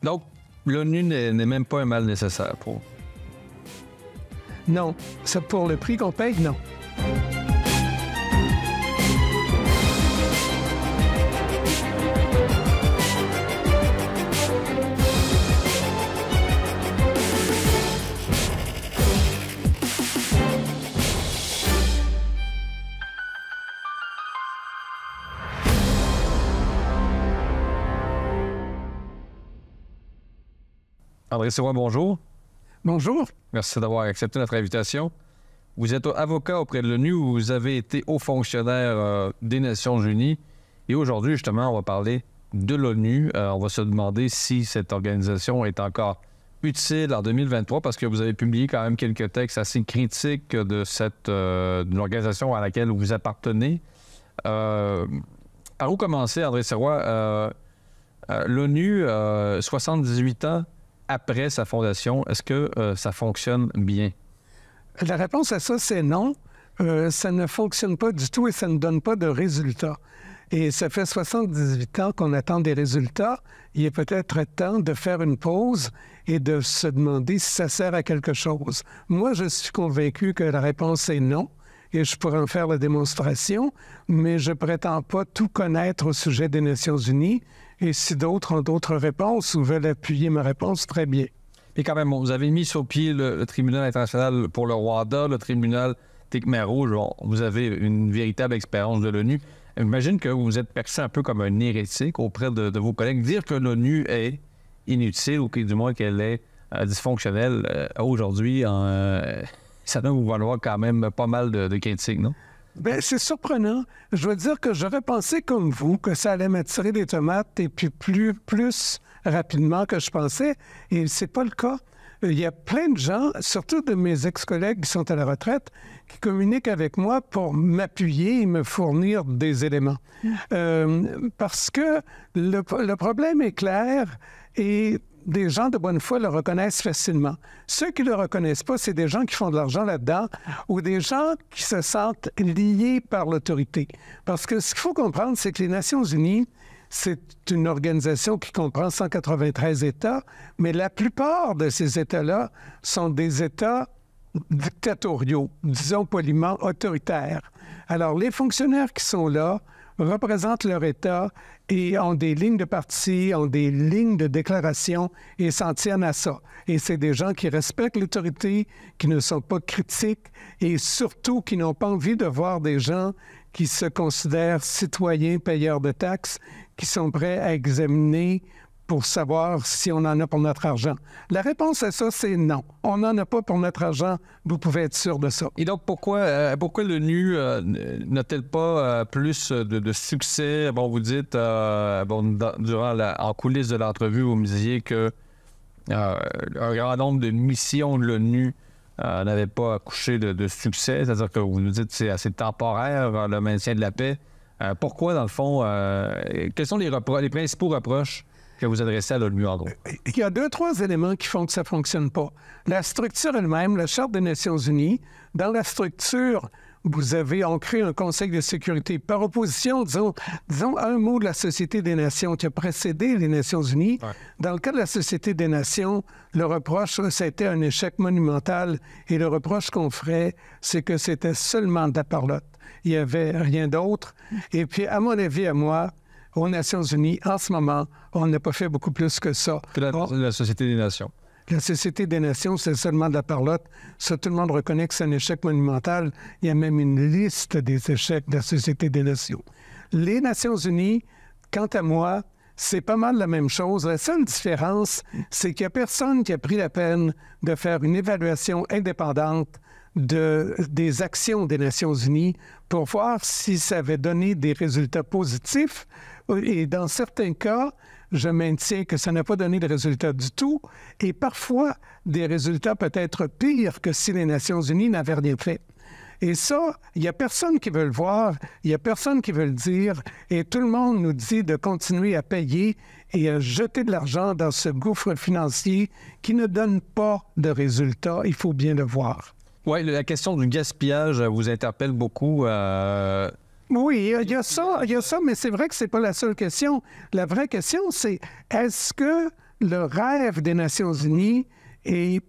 Donc, l'ONU n'est même pas un mal nécessaire pour... Non. Ça, pour le prix qu'on paye, non. André Sirois, bonjour. Bonjour. Merci d'avoir accepté notre invitation. Vous êtes avocat auprès de l'ONU, vous avez été haut fonctionnaire des Nations unies. Et aujourd'hui, justement, on va parler de l'ONU. On va se demander si cette organisation est encore utile en 2023, parce que vous avez publié quand même quelques textes assez critiques de de l'organisation à laquelle vous appartenez. Par où commencer, André Sirois? L'ONU, 78 ans après sa fondation, est-ce que ça fonctionne bien? La réponse à ça, c'est non. Ça ne fonctionne pas du tout et ça ne donne pas de résultats. Et ça fait 78 ans qu'on attend des résultats. Il est peut-être temps de faire une pause et de se demander si ça sert à quelque chose. Moi, je suis convaincu que la réponse est non. Et je pourrais en faire la démonstration, mais je ne prétends pas tout connaître au sujet des Nations unies. Et si d'autres ont d'autres réponses ou veulent appuyer ma réponse, très bien. Et quand même, vous avez mis sur pied le tribunal international pour le Rwanda, le tribunal Tecumseh. Vous avez une véritable expérience de l'ONU. J'imagine que vous vous êtes perçu un peu comme un hérétique auprès de vos collègues. Dire que l'ONU est inutile ou que, du moins qu'elle est dysfonctionnelle aujourd'hui, ça doit vous valoir quand même pas mal de critiques, non? Bien, c'est surprenant. Je veux dire que j'aurais pensé comme vous que ça allait m'attirer des tomates et puis plus rapidement que je pensais. Et c'est pas le cas. Il y a plein de gens, surtout de mes ex-collègues qui sont à la retraite, qui communiquent avec moi pour m'appuyer et me fournir des éléments. Parce que le problème est clair et des gens de bonne foi le reconnaissent facilement. Ceux qui ne le reconnaissent pas, c'est des gens qui font de l'argent là-dedans ou des gens qui se sentent liés par l'autorité. Parce que ce qu'il faut comprendre, c'est que les Nations unies, c'est une organisation qui comprend 193 États, mais la plupart de ces États-là sont des États dictatoriaux, disons poliment autoritaires. Alors, les fonctionnaires qui sont là représentent leur État et ont des lignes de parti, ont des lignes de déclaration et s'en tiennent à ça. Et c'est des gens qui respectent l'autorité, qui ne sont pas critiques et surtout qui n'ont pas envie de voir des gens qui se considèrent citoyens, payeurs de taxes, qui sont prêts à examiner pour savoir si on en a pour notre argent. La réponse à ça, c'est non. On n'en a pas pour notre argent. Vous pouvez être sûr de ça. Et donc, pourquoi l'ONU n'a-t-elle pas plus de succès? Bon, vous dites, en coulisses de l'entrevue, vous me disiez que un grand nombre de missions de l'ONU n'avaient pas accouché de succès. C'est-à-dire que vous nous dites que c'est assez temporaire, le maintien de la paix. Pourquoi, dans le fond, quels sont les principaux reproches que vous adressez à l'ONU, en gros? Il y a 2-3 éléments qui font que ça ne fonctionne pas. La structure elle-même, la Charte des Nations unies, dans la structure, on crée un Conseil de sécurité. Par opposition, disons un mot de la Société des Nations qui a précédé les Nations unies. Ouais. Dans le cas de la Société des Nations, le reproche, ça a été un échec monumental. Et le reproche qu'on ferait, c'est que c'était seulement de la parlotte. Il n'y avait rien d'autre. Et puis, à mon avis, à moi, aux Nations unies, en ce moment, on n'a pas fait beaucoup plus que ça. La Société des Nations. La Société des Nations, c'est seulement de la parlotte. Ça, tout le monde reconnaît que c'est un échec monumental. Il y a même une liste des échecs de la Société des Nations. Les Nations unies, quant à moi, c'est pas mal la même chose. La seule différence, c'est qu'il n'y a personne qui a pris la peine de faire une évaluation indépendante des actions des Nations unies pour voir si ça avait donné des résultats positifs. Et dans certains cas, je maintiens que ça n'a pas donné de résultats du tout. Et parfois, des résultats peut-être pires que si les Nations unies n'avaient rien fait. Et ça, il n'y a personne qui veut le voir, il n'y a personne qui veut le dire, et tout le monde nous dit de continuer à payer et à jeter de l'argent dans ce gouffre financier qui ne donne pas de résultats, il faut bien le voir. Oui, la question du gaspillage vous interpelle beaucoup. Oui, il y a ça, mais c'est vrai que c'est pas la seule question. La vraie question, c'est est-ce que le rêve des Nations unies est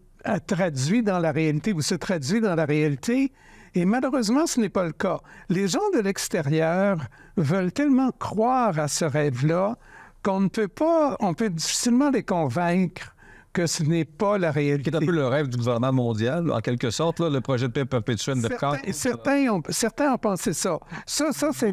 traduit dans la réalité ou se traduit dans la réalité. Et malheureusement, ce n'est pas le cas. Les gens de l'extérieur veulent tellement croire à ce rêve-là qu'on ne peut pas, on peut difficilement les convaincre que ce n'est pas la réalité. C'est un peu le rêve du gouvernement mondial, en quelque sorte, là, le projet de paix perpétuel de Kant. Certains ont pensé ça. Ça c'est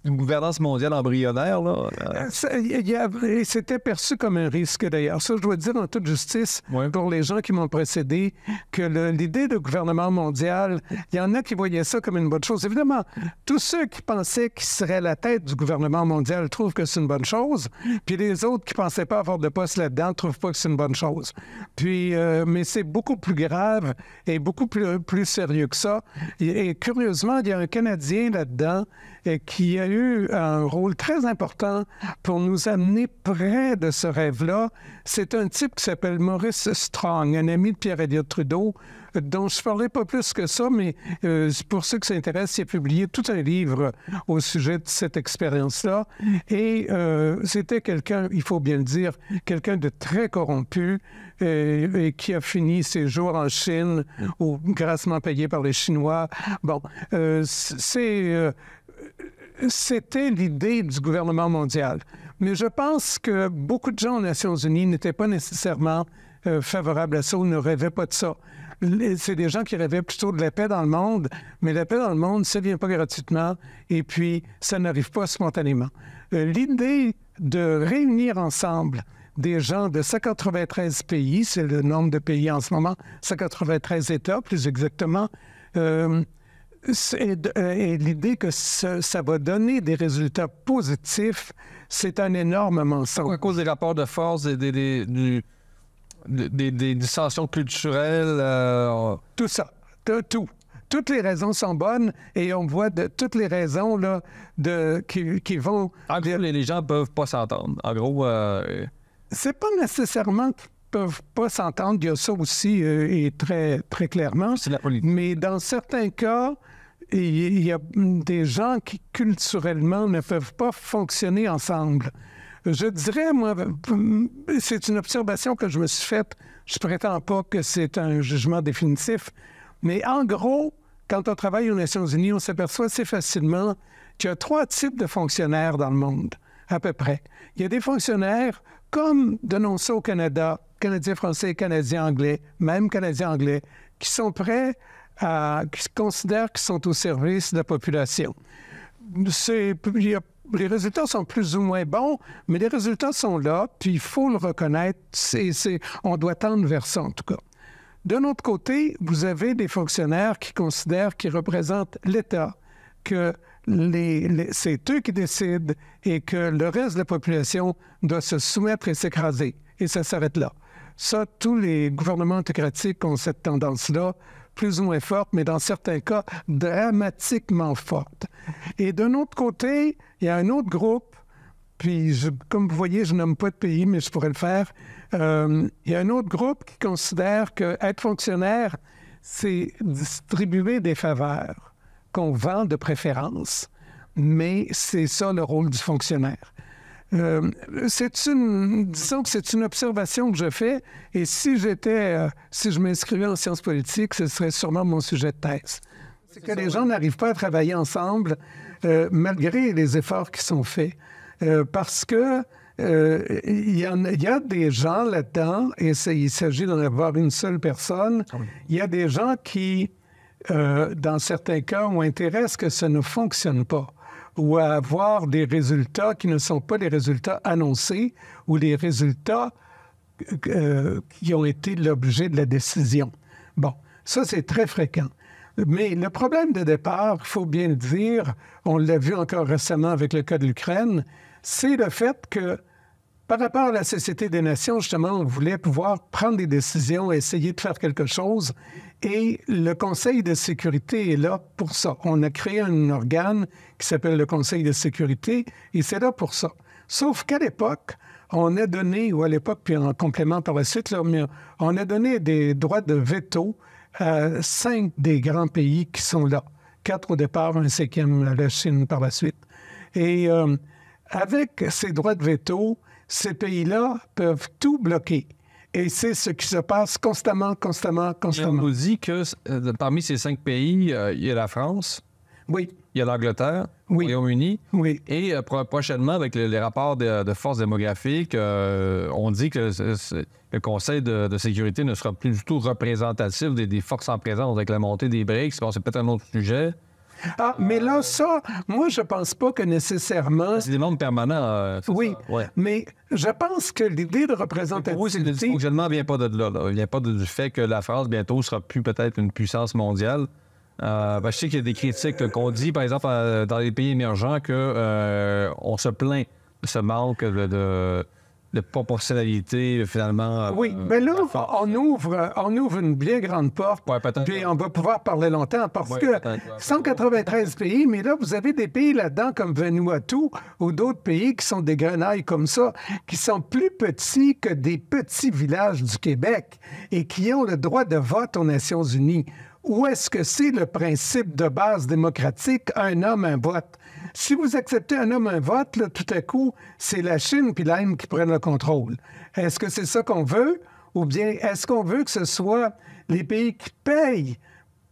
une gouvernance mondiale embryonnaire, là. C'était perçu comme un risque, d'ailleurs. Ça, je dois dire en toute justice, pour les gens qui m'ont précédé, que l'idée de gouvernement mondial, il y en a qui voyaient ça comme une bonne chose. Évidemment, tous ceux qui pensaient qu'ils seraient la tête du gouvernement mondial trouvent que c'est une bonne chose, puis les autres qui ne pensaient pas avoir de poste là-dedans ne trouvent pas que c'est une bonne chose. Puis, mais c'est beaucoup plus grave et beaucoup plus sérieux que ça. Et curieusement, il y a un Canadien là-dedans qui a eu un rôle très important pour nous amener près de ce rêve-là. C'est un type qui s'appelle Maurice Strong, un ami de Pierre-Éliott Trudeau, dont je ne parlerai pas plus que ça, mais pour ceux qui s'intéressent, il a publié tout un livre au sujet de cette expérience-là. Et c'était quelqu'un, il faut bien le dire, quelqu'un de très corrompu et qui a fini ses jours en Chine, ou grassement payé par les Chinois. Bon, c'était l'idée du gouvernement mondial. Mais je pense que beaucoup de gens aux Nations unies n'étaient pas nécessairement favorables à ça ou ne rêvaient pas de ça. C'est des gens qui rêvaient plutôt de la paix dans le monde, mais la paix dans le monde, ça ne vient pas gratuitement et puis ça n'arrive pas spontanément. L'idée de réunir ensemble des gens de 193 pays, c'est le nombre de pays en ce moment, 193 États plus exactement, et l'idée que ça va donner des résultats positifs, c'est un énorme mensonge. À cause des rapports de force et des dissensions culturelles. Tout ça, tout. Toutes les raisons sont bonnes et on voit toutes les raisons là, qui vont... En gros, les gens ne peuvent pas s'entendre. En gros... C'est pas nécessairement qu'ils ne peuvent pas s'entendre. Il y a ça aussi, et très, très clairement. C'est la politique. Mais dans certains cas, il y a des gens qui, culturellement, ne peuvent pas fonctionner ensemble. Je dirais, moi, c'est une observation que je me suis faite. Je ne prétends pas que c'est un jugement définitif. Mais en gros, quand on travaille aux Nations unies, on s'aperçoit assez facilement qu'il y a 3 types de fonctionnaires dans le monde, à peu près. Il y a des fonctionnaires, comme donnons ça au Canada, Canadiens français, Canadiens anglais, même Canadiens anglais, qui sont prêts qui considèrent qu'ils sont au service de la population. Les résultats sont plus ou moins bons, mais les résultats sont là, puis il faut le reconnaître. On doit tendre vers ça, en tout cas. D'un autre côté, vous avez des fonctionnaires qui considèrent qu'ils représentent l'État, que c'est eux qui décident et que le reste de la population doit se soumettre et s'écraser. Et ça s'arrête là. Ça, tous les gouvernements autocratiques ont cette tendance-là, plus ou moins forte, mais dans certains cas, dramatiquement forte. Et d'un autre côté, il y a un autre groupe, puis comme vous voyez, je nomme pas de pays, mais je pourrais le faire. Il y a un autre groupe qui considère qu'être fonctionnaire, c'est distribuer des faveurs qu'on vend de préférence, mais c'est ça le rôle du fonctionnaire. Disons que c'est une observation que je fais, et si je m'inscrivais en sciences politiques, ce serait sûrement mon sujet de thèse. C'est que les gens n'arrivent pas à travailler ensemble malgré les efforts qui sont faits, parce que il y a des gens là-dedans, et il s'agit d'en avoir une seule personne, il y a des gens qui, dans certains cas, ont intérêt à ce que ça ne fonctionne pas, ou à avoir des résultats qui ne sont pas les résultats annoncés ou les résultats qui ont été l'objet de la décision. Bon, ça, c'est très fréquent. Mais le problème de départ, il faut bien le dire, on l'a vu encore récemment avec le cas de l'Ukraine, c'est le fait que par rapport à la Société des Nations, justement, on voulait pouvoir prendre des décisions, essayer de faire quelque chose. Et le Conseil de sécurité est là pour ça. On a créé un organe qui s'appelle le Conseil de sécurité, et c'est là pour ça. Sauf qu'à l'époque, on a donné, ou à l'époque, puis en complément par la suite, là, mais on a donné des droits de veto à 5 des grands pays qui sont là. 4 au départ, un 5e, la Chine par la suite. Et avec ces droits de veto, ces pays-là peuvent tout bloquer. Et c'est ce qui se passe constamment. On nous dit que parmi ces 5 pays, il y a la France, Oui. il y a l'Angleterre, Oui. le Royaume-Uni, Oui. et prochainement, avec les rapports de force démographique, on dit que le Conseil de sécurité ne sera plus du tout représentatif des forces en présence avec la montée des BRICS. Bon, c'est peut-être un autre sujet. Ah, mais là, ça, moi, je pense pas que nécessairement... C'est des membres permanents. Oui, ouais. mais je pense que l'idée de Pour vous, le représentativité... dysfonctionnement ne vient pas de là. Il ne vient pas du fait que la France, bientôt, sera plus peut-être une puissance mondiale. Je sais qu'il y a des critiques qu'on dit, par exemple, dans les pays émergents, qu'on se plaint de ce manque de proportionnalité, finalement. Oui, mais là, on ouvre une bien grande porte, Ouais, peut-être. puis on va pouvoir parler longtemps, parce Ouais, que peut-être, ouais. 193 pays, mais là, vous avez des pays là-dedans comme Vanuatu ou d'autres pays qui sont des grenailles comme ça, qui sont plus petits que des petits villages du Québec et qui ont le droit de vote aux Nations unies. Où est-ce que c'est le principe de base démocratique, un homme, un vote? Si vous acceptez un homme, un vote, là, tout à coup, c'est la Chine puis l'Inde qui prennent le contrôle. Est-ce que c'est ça qu'on veut? Ou bien est-ce qu'on veut que ce soit les pays qui payent,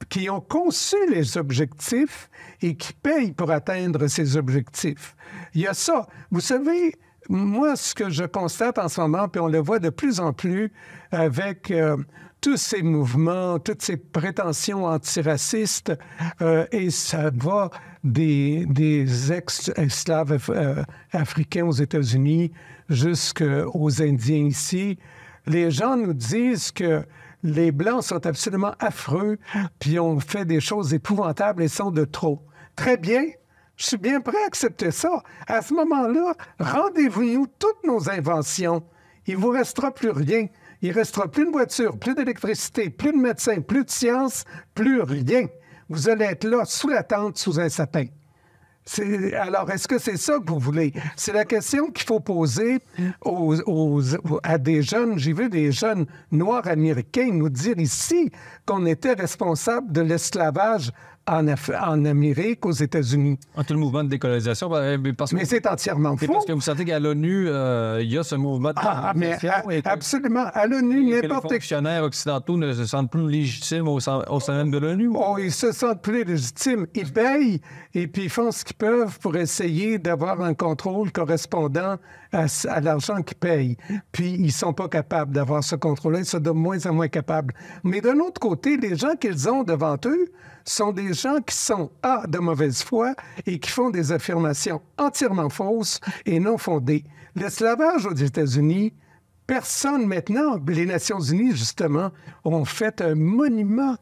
qui ont conçu les objectifs et qui payent pour atteindre ces objectifs? Il y a ça. Vous savez, moi, ce que je constate en ce moment, puis on le voit de plus en plus avec tous ces mouvements, toutes ces prétentions antiracistes, et ça va des ex-esclaves africains aux États-Unis jusqu'aux Indiens ici. Les gens nous disent que les Blancs sont absolument affreux, puis ont fait des choses épouvantables et sont de trop. Très bien. Je suis bien prêt à accepter ça. À ce moment-là, rendez-vous-nous toutes nos inventions. Il ne vous restera plus rien. Il ne restera plus de voiture, plus d'électricité, plus de médecins, plus de sciences, plus rien. Vous allez être là, sous la tente, sous un sapin. Alors, est-ce que c'est ça que vous voulez? C'est la question qu'il faut poser à des jeunes. J'ai vu des jeunes noirs américains nous dire ici qu'on était responsable de l'esclavage en Amérique, aux États-Unis. Tout le mouvement de décolonisation, mais c'est entièrement faux. Parce que vous sentez qu'à l'ONU, il y a ce mouvement de absolument. À l'ONU, n'importe quel fonctionnaires occidentaux ne se sentent plus légitimes au sein de l'ONU. Oh, ils se sentent plus légitimes. Ils payent et puis ils font ce qu'ils peuvent pour essayer d'avoir un contrôle correspondant à l'argent qu'ils payent. Puis ils sont pas capables d'avoir ce contrôle-là. Ils sont de moins en moins capables. Mais d'un autre côté, les gens qu'ils ont devant eux sont des gens qui sont, de mauvaise foi et qui font des affirmations entièrement fausses et non fondées. L'esclavage aux États-Unis, personne maintenant, les Nations unies, justement, ont fait un monument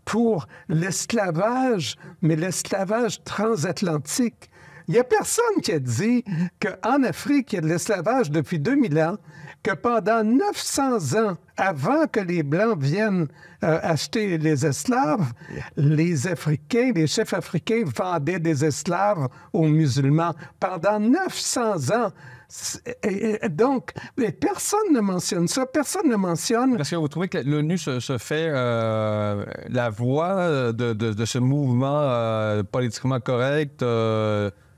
pour l'esclavage, mais l'esclavage transatlantique. Il n'y a personne qui a dit qu'en Afrique, il y a de l'esclavage depuis 2000 ans, que pendant 900 ans, avant que les Blancs viennent acheter les esclaves, les Africains, les chefs africains vendaient des esclaves aux musulmans. Pendant 900 ans. Donc, personne ne mentionne ça. Personne ne mentionne... Parce que vous trouvez que l'ONU se fait la voix de ce mouvement politiquement correct,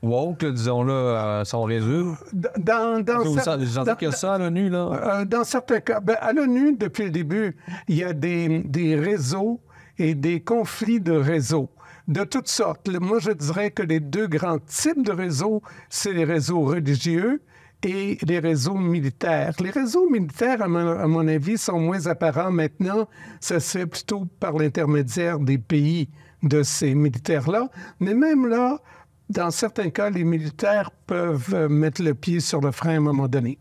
woke, disons-le, à son réseau? Vous sentez qu'il y a ça à l'ONU, là? Dans certains cas. À l'ONU, depuis le début, il y a des réseaux et des conflits de réseaux. De toutes sortes. Moi, je dirais que les deux grands types de réseaux, c'est les réseaux religieux et les réseaux militaires. Les réseaux militaires, à mon avis, sont moins apparents maintenant. Ça se fait plutôt par l'intermédiaire des pays de ces militaires-là. Mais même là, dans certains cas, les militaires peuvent mettre le pied sur le frein à un moment donné.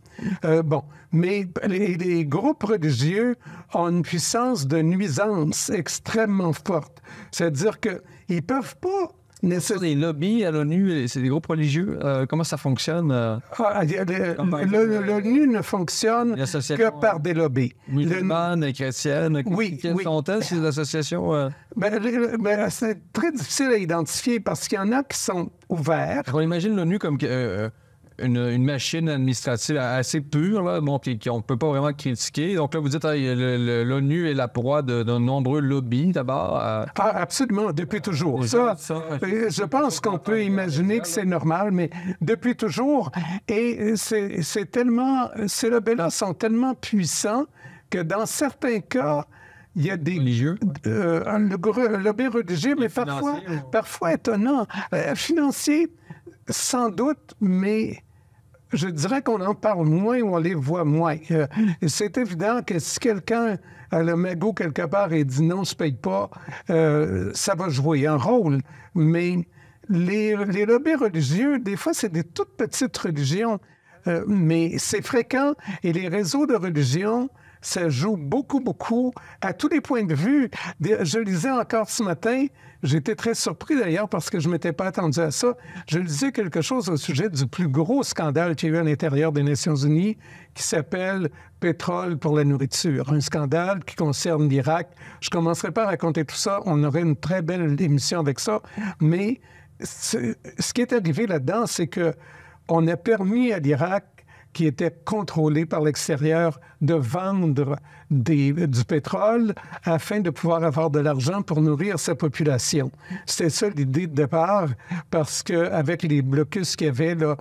Mais les groupes religieux ont une puissance de nuisance extrêmement forte. C'est-à-dire qu'ils ne peuvent pas... Les lobbies à l'ONU, c'est des groupes religieux. Comment ça fonctionne? L'ONU ne fonctionne que par des lobbies. Musulmanes, chrétiennes, quelles sont-elles, ces associations? C'est très difficile à identifier parce qu'il y en a qui sont ouverts. On imagine l'ONU comme une machine administrative assez pure, là, bon, qu'on ne peut pas vraiment critiquer. Donc là, vous dites l'ONU est la proie de nombreux lobbies, d'abord. Absolument, depuis toujours. Je pense qu'on peut imaginer que c'est normal, mais depuis toujours. Et ces lobbies-là sont tellement puissants que dans certains cas, il y a des... Religieux? Le lobby religieux, mais parfois étonnant. Financier, sans doute, mais je dirais qu'on en parle moins ou on les voit moins. C'est évident que si quelqu'un a le magot quelque part et dit non, on ne se paye pas, ça va jouer un rôle. Mais les lobbies religieux, des fois, c'est des toutes petites religions, mais c'est fréquent. Et les réseaux de religion, ça joue beaucoup, beaucoup à tous les points de vue. Je lisais encore ce matin, j'étais très surpris d'ailleurs parce que je ne m'étais pas attendu à ça. Je lisais quelque chose au sujet du plus gros scandale qu'il y a eu à l'intérieur des Nations unies qui s'appelle « Pétrole pour la nourriture ». Un scandale qui concerne l'Irak. Je ne commencerai pas à raconter tout ça. On aurait une très belle émission avec ça. Mais ce qui est arrivé là-dedans, c'est qu'on a permis à l'Irak, qui était contrôlé par l'extérieur, de vendre du pétrole afin de pouvoir avoir de l'argent pour nourrir sa population. C'était ça l'idée de départ, parce qu'avec les blocus qu'il y avait, là,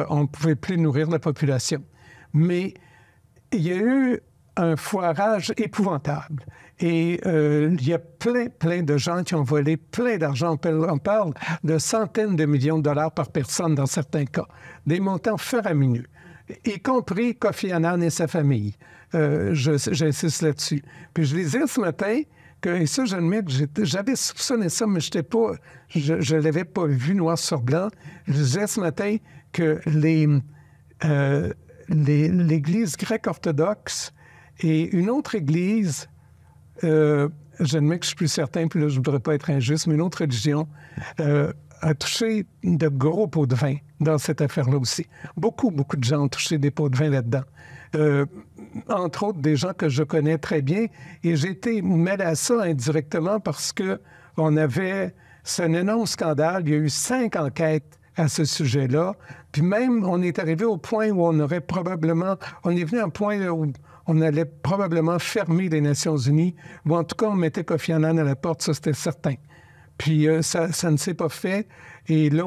on ne pouvait plus nourrir la population. Mais il y a eu un foirage épouvantable. Et il y a plein de gens qui ont volé plein d'argent. On parle de centaines de millions de dollars par personne dans certains cas. Des montants faramineux, y compris Kofi Annan et sa famille. J'insiste là-dessus. Puis je lisais ce matin, et ça, j'admets que j'avais soupçonné ça, mais je ne l'avais pas vu noir sur blanc. Je lisais ce matin que l'Église grecque orthodoxe et une autre Église, j'admets que je suis plus certain, puis là, je ne voudrais pas être injuste, mais une autre religion a touché de gros pots de vin dans cette affaire-là aussi. Beaucoup de gens ont touché des pots de vin là-dedans. Entre autres, des gens que je connais très bien. Et j'ai été mêlé à ça indirectement parce c'est un énorme scandale. Il y a eu 5 enquêtes à ce sujet-là. Puis même, on est arrivé au point où on est venu à un point où on allait probablement fermer les Nations unies, ou en tout cas, on mettait Kofi Annan à la porte, ça c'était certain. Puis ça ne s'est pas fait. Et là,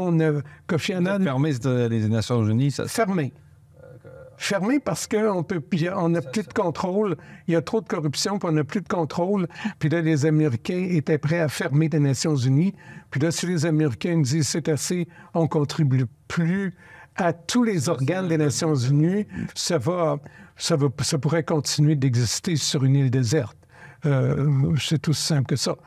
Kofi Annan... Fermé les Nations unies? Fermé. Fermé parce qu'on n'a plus de contrôle. Il y a trop de corruption, puis on n'a plus de contrôle. Puis là, les Américains étaient prêts à fermer les Nations unies. Puis là, si les Américains disent c'est assez, on ne contribue plus à tous les organes des Nations unies, ça pourrait continuer d'exister sur une île déserte. C'est tout simple que ça.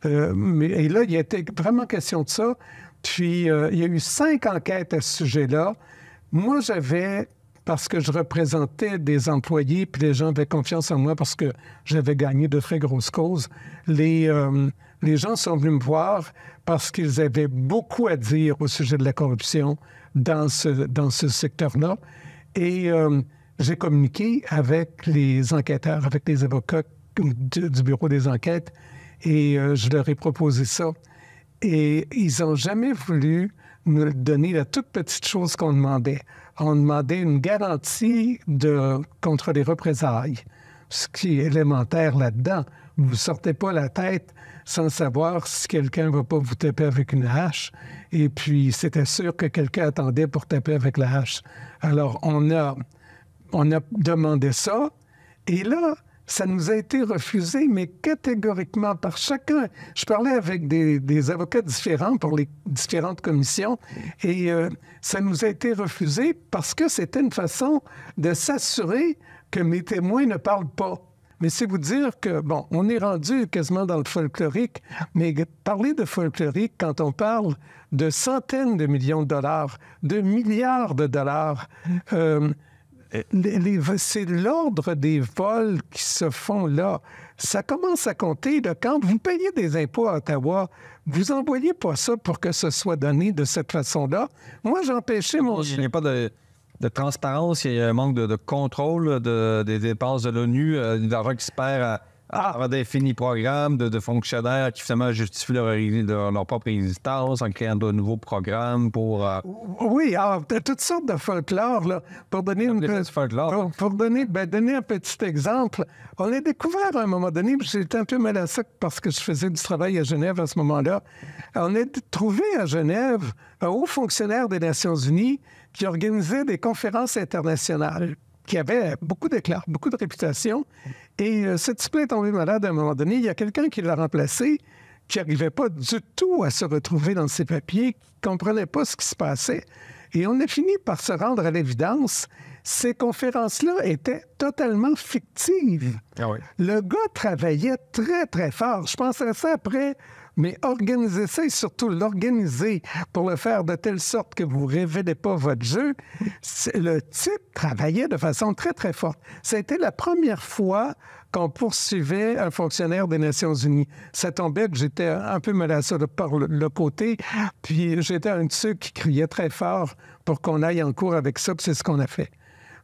Et là, il était vraiment question de ça. Puis, il y a eu 5 enquêtes à ce sujet-là. Moi, parce que je représentais des employés, puis les gens avaient confiance en moi parce que j'avais gagné de très grosses causes, les gens sont venus me voir parce qu'ils avaient beaucoup à dire au sujet de la corruption dans ce secteur-là. Et j'ai communiqué avec les enquêteurs, avec les avocats du bureau des enquêtes, et je leur ai proposé ça. Et ils n'ont jamais voulu nous donner la toute petite chose qu'on demandait. On demandait une garantie contre les représailles, ce qui est élémentaire là-dedans. Vous ne sortez pas la tête sans savoir si quelqu'un ne va pas vous taper avec une hache. Et puis, c'était sûr que quelqu'un attendait pour taper avec la hache. Alors, on a demandé ça. Et là, ça nous a été refusé, mais catégoriquement par chacun. Je parlais avec des avocats différents pour les différentes commissions et ça nous a été refusé parce que c'était une façon de s'assurer que mes témoins ne parlent pas. Mais c'est vous dire que, bon, on est rendu quasiment dans le folklorique, mais parler de folklorique quand on parle de centaines de millions de dollars, de milliards de dollars, c'est l'ordre des vols qui se font là. Ça commence à compter. Là, quand vous payez des impôts à Ottawa, vous n'envoyez pas ça pour que ce soit donné de cette façon-là. Moi, j'empêchais mon... Il n'y a pas de transparence, il y a un manque de contrôle des dépenses de l'ONU, d'argent qui se perd avoir d'infinis programmes de fonctionnaires qui finalement justifient leur propre existence en créant de nouveaux programmes pour... Oui, alors, toutes sortes de folklore, là. Pour donner, donner un petit exemple, on a découvert à un moment donné, puis j'étais un peu mal à ça parce que je faisais du travail à Genève à ce moment-là, on a trouvé à Genève un haut fonctionnaire des Nations unies qui organisait des conférences internationales, qui avait beaucoup d'éclat, beaucoup de réputation. Et ce type-là est tombé malade à un moment donné. Il y a quelqu'un qui l'a remplacé, qui n'arrivait pas du tout à se retrouver dans ses papiers, qui ne comprenait pas ce qui se passait. Et on a fini par se rendre à l'évidence, ces conférences-là étaient totalement fictives. Ah oui. Le gars travaillait très, très fort. Je pensais à ça après, mais organiser ça et surtout l'organiser pour le faire de telle sorte que vous ne révélez pas votre jeu, le type travaillait de façon très, très forte. Ça a été la première fois qu'on poursuivait un fonctionnaire des Nations unies. Ça tombait que j'étais un peu menacé par le côté, puis j'étais un de ceux qui criait très fort pour qu'on aille en cours avec ça, puis c'est ce qu'on a fait.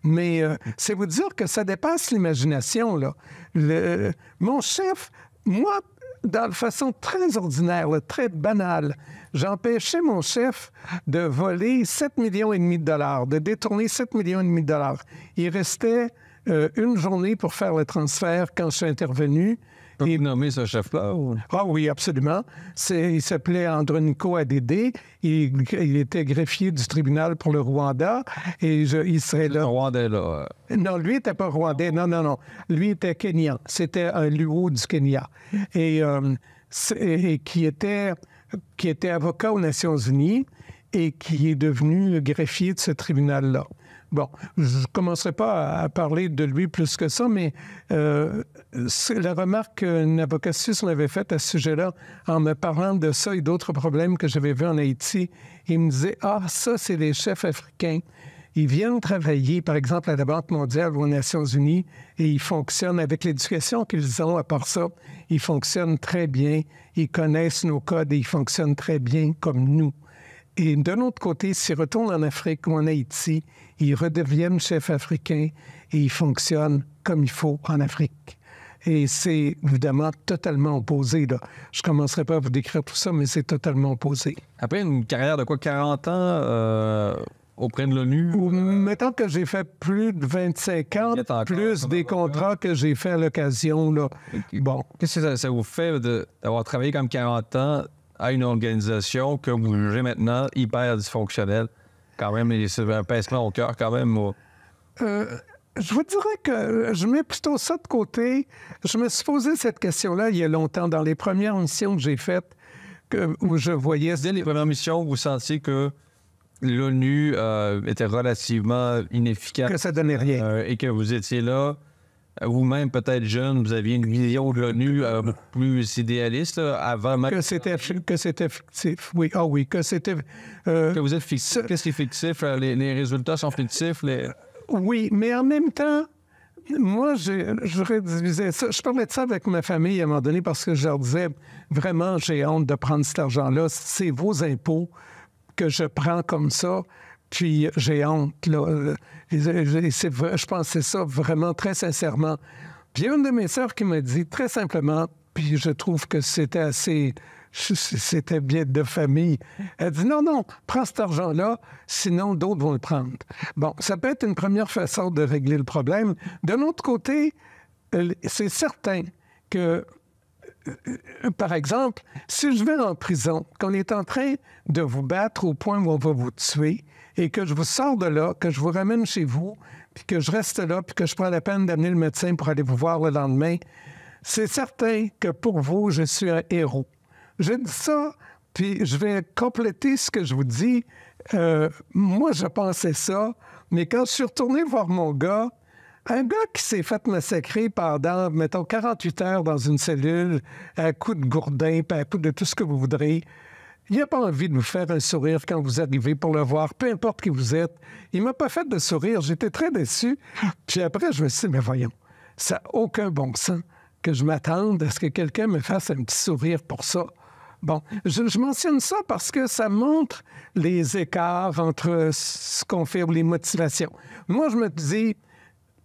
Mais c'est vous dire que ça dépasse l'imagination, là. Mon chef, moi, de façon très ordinaire, là, très banale, j'empêchais mon chef de voler 7,5 millions de dollars, de détourner 7,5 millions de dollars. Il restait une journée pour faire le transfert quand je suis intervenu. Vous nommez ce chef-là? Ou... Ah oui, absolument. Il s'appelait Andronico Adédé. Il était greffier du tribunal pour le Rwanda. Et il serait là. Le Rwandais, là. Non, lui n'était pas rwandais. Non. Lui était kenyan. C'était un Luo du Kenya. Et qui était avocat aux Nations unies et qui est devenu greffier de ce tribunal-là. Bon, je ne commencerai pas à parler de lui plus que ça, mais c'est la remarque qu'un avocat suisse m'avait faite à ce sujet-là, en me parlant de ça et d'autres problèmes que j'avais vus en Haïti. Il me disait « Ah, ça, c'est les chefs africains. Ils viennent travailler, par exemple, à la Banque mondiale ou aux Nations unies, et ils fonctionnent avec l'éducation qu'ils ont, à part ça, ils fonctionnent très bien, ils connaissent nos codes et ils fonctionnent très bien comme nous. » Et d'un autre côté, s'ils retournent en Afrique ou en Haïti, ils redeviennent chefs africains et ils fonctionnent comme il faut en Afrique. Et c'est évidemment totalement opposé, là. Je ne commencerai pas à vous décrire tout ça, mais c'est totalement opposé. Après une carrière de quoi, 40 ans auprès de l'ONU? Mettons que j'ai fait plus de 25 ans, plus des contrats que j'ai fait à l'occasion, là. Bon. Qu'est-ce que ça vous fait d'avoir travaillé comme 40 ans à une organisation que vous jugez maintenant hyper dysfonctionnelle? Quand même, c'est un pincement au cœur, quand même. Je vous dirais que je mets plutôt ça de côté. Je me suis posé cette question-là il y a longtemps, dans les premières missions que j'ai faites, où je voyais... Dès les premières missions, vous sentiez que l'ONU était relativement inefficace. Que ça donnait rien. Et que vous étiez là, vous-même peut-être jeune, vous aviez une vision de l'ONU plus idéaliste avant même... Que c'était fictif, oui. Ah oui, que c'était... Que vous êtes fictif. Qu'est-ce qui est fictif? Les résultats sont fictifs? Oui, mais en même temps, moi, je réduisais ça. Je parlais de ça avec ma famille à un moment donné parce que je leur disais, vraiment, j'ai honte de prendre cet argent-là. C'est vos impôts que je prends comme ça, puis j'ai honte, là. Je pensais ça vraiment très sincèrement. Puis il y a une de mes sœurs qui m'a dit très simplement, puis je trouve que c'était bien de famille. Elle dit, non, prends cet argent-là, sinon d'autres vont le prendre. Bon, ça peut être une première façon de régler le problème. D'un autre côté, c'est certain que, par exemple, si je vais en prison, qu'on est en train de vous battre au point où on va vous tuer, et que je vous sors de là, que je vous ramène chez vous, puis que je reste là, puis que je prends la peine d'amener le médecin pour aller vous voir le lendemain, c'est certain que pour vous, je suis un héros. Je dis ça, puis je vais compléter ce que je vous dis. Moi, je pensais ça, mais quand je suis retourné voir mon gars, un gars qui s'est fait massacrer pendant, mettons, 48 heures dans une cellule, à coups de gourdin, puis à coups de tout ce que vous voudrez, il n'a pas envie de vous faire un sourire quand vous arrivez pour le voir, peu importe qui vous êtes. Il ne m'a pas fait de sourire, j'étais très déçu. Puis après, je me suis dit, mais voyons, ça n'a aucun bon sens que je m'attende à ce que quelqu'un me fasse un petit sourire pour ça. Bon, je mentionne ça parce que ça montre les écarts entre ce qu'on fait ou les motivations. Moi, je me dis,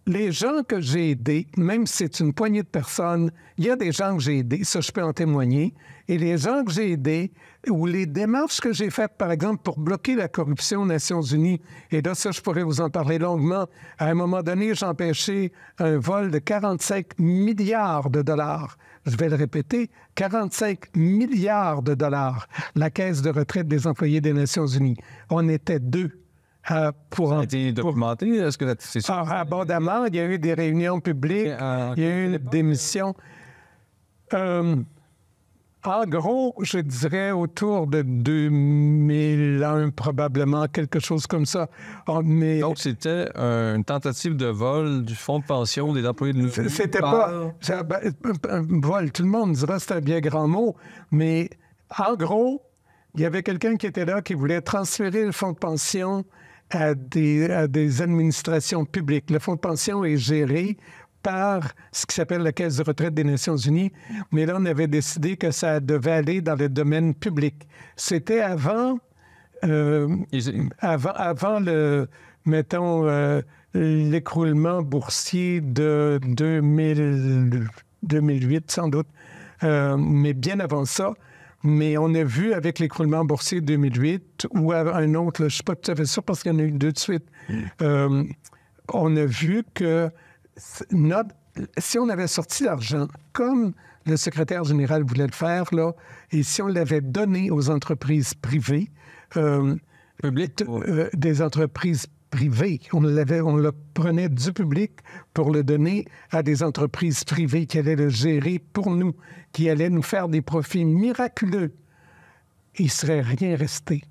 les gens que j'ai aidés, même si c'est une poignée de personnes, il y a des gens que j'ai aidés, ça je peux en témoigner, et les gens que j'ai aidés, ou les démarches que j'ai faites, par exemple, pour bloquer la corruption aux Nations unies, et là, ça, je pourrais vous en parler longuement, à un moment donné, j'ai empêché un vol de 45 milliards de dollars. Je vais le répéter, 45 milliards de dollars, la caisse de retraite des employés des Nations unies. On était deux. Ça a été documenté? Est-ce que c'est sûr? Abondamment, il y a eu des réunions publiques, il y a eu une démission. En gros, je dirais autour de 2001, probablement, quelque chose comme ça. Mais donc, c'était une tentative de vol du fonds de pension des employés de l'ONU? C'était pas... un vol, tout le monde dira que c'est un bien grand mot, mais en gros, il y avait quelqu'un qui était là qui voulait transférer le fonds de pension à des administrations publiques. Le fonds de pension est géré par ce qui s'appelle la Caisse de retraite des Nations unies, mais là, on avait décidé que ça devait aller dans le domaine public. C'était avant le, mettons, l'écroulement boursier de 2008, sans doute, mais bien avant ça. Mais on a vu avec l'écroulement boursier de 2008 ou un autre, je ne suis pas tout à fait sûr parce qu'il y en a eu deux de suite, on a vu que si on avait sorti l'argent comme le secrétaire général voulait le faire, là, et si on l'avait donné aux entreprises privées, des entreprises privées, on le prenait du public pour le donner à des entreprises privées qui allaient le gérer pour nous, qui allaient nous faire des profits miraculeux, il ne serait rien resté.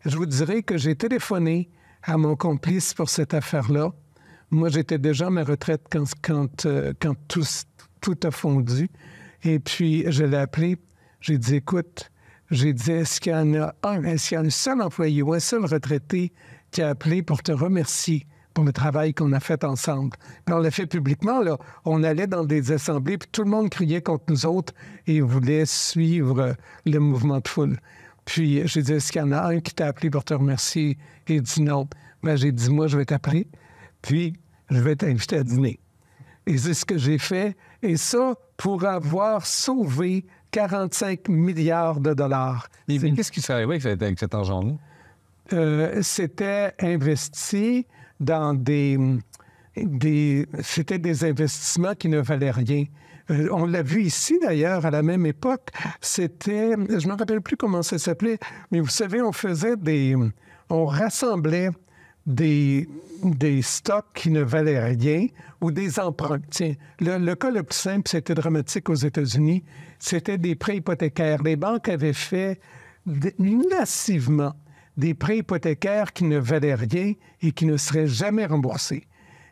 Je vous dirais que j'ai téléphoné à mon complice pour cette affaire-là. Moi, j'étais déjà à ma retraite quand tout a fondu. Et puis, je l'ai appelé. J'ai dit, écoute, est-ce qu'il y en a un seul employé ou un seul retraité qui a appelé pour te remercier pour le travail qu'on a fait ensemble? Puis on l'a fait publiquement, là. On allait dans des assemblées, puis tout le monde criait contre nous autres et voulait suivre le mouvement de foule. Puis, j'ai dit, est-ce qu'il y en a un qui t'a appelé pour te remercier? Il dit non. Ben, j'ai dit, moi, je vais t'appeler. Puis, je vais t'inviter à dîner. Et c'est ce que j'ai fait. Et ça, pour avoir sauvé 45 milliards de dollars. Et qu'est-ce qui serait arrivé avec cet argent-là? C'était investi dans c'était des investissements qui ne valaient rien. On l'a vu ici, d'ailleurs, à la même époque. C'était... Je ne me rappelle plus comment ça s'appelait, mais vous savez, on rassemblait des stocks qui ne valaient rien ou des emprunts. Tiens, le cas le plus simple, c'était dramatique aux États-Unis, c'était des prêts hypothécaires. Les banques avaient fait massivement des prêts hypothécaires qui ne valaient rien et qui ne seraient jamais remboursés.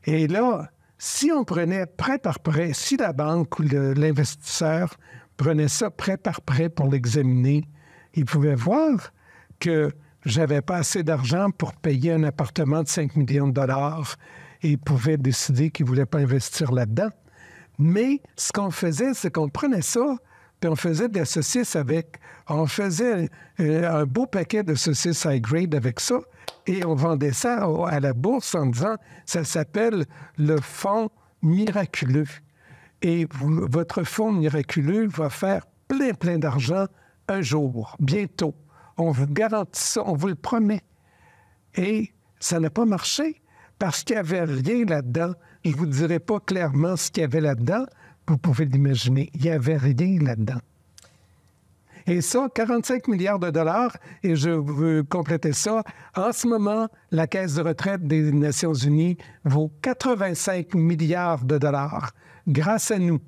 Et là, si on prenait prêt par prêt, si la banque ou l'investisseur prenait ça prêt par prêt pour l'examiner, il pouvait voir que j'avais pas assez d'argent pour payer un appartement de 5 millions de dollars et il pouvait décider qu'il ne voulait pas investir là-dedans. Mais ce qu'on faisait, c'est qu'on prenait ça, puis on faisait des saucisses avec. On faisait un beau paquet de saucisses high grade avec ça et on vendait ça à la bourse en disant ça s'appelle le fonds miraculeux. Et votre fonds miraculeux va faire plein d'argent un jour, bientôt. On vous garantit ça, on vous le promet. Et ça n'a pas marché parce qu'il n'y avait rien là-dedans. Je ne vous dirai pas clairement ce qu'il y avait là-dedans. Vous pouvez l'imaginer. Il n'y avait rien là-dedans. Et ça, 45 milliards de dollars, et je veux compléter ça, en ce moment, la Caisse de retraite des Nations unies vaut 85 milliards de dollars grâce à nous.